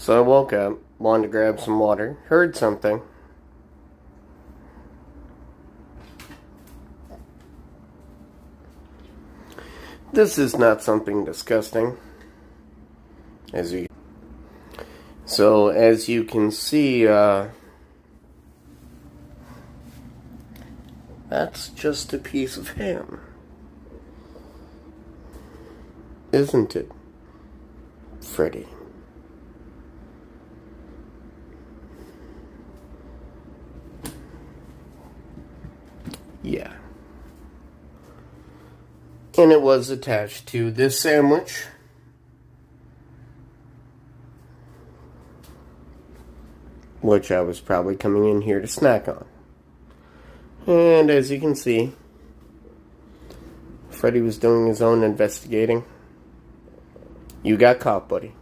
So I woke up, wanted to grab some water, heard something. This is not something disgusting. As you can see, that's just a piece of ham. Isn't it, Freddy? Yeah. And it was attached to this sandwich. Which I was probably coming in here to snack on. And as you can see, Freddy was doing his own investigating. You got caught, buddy.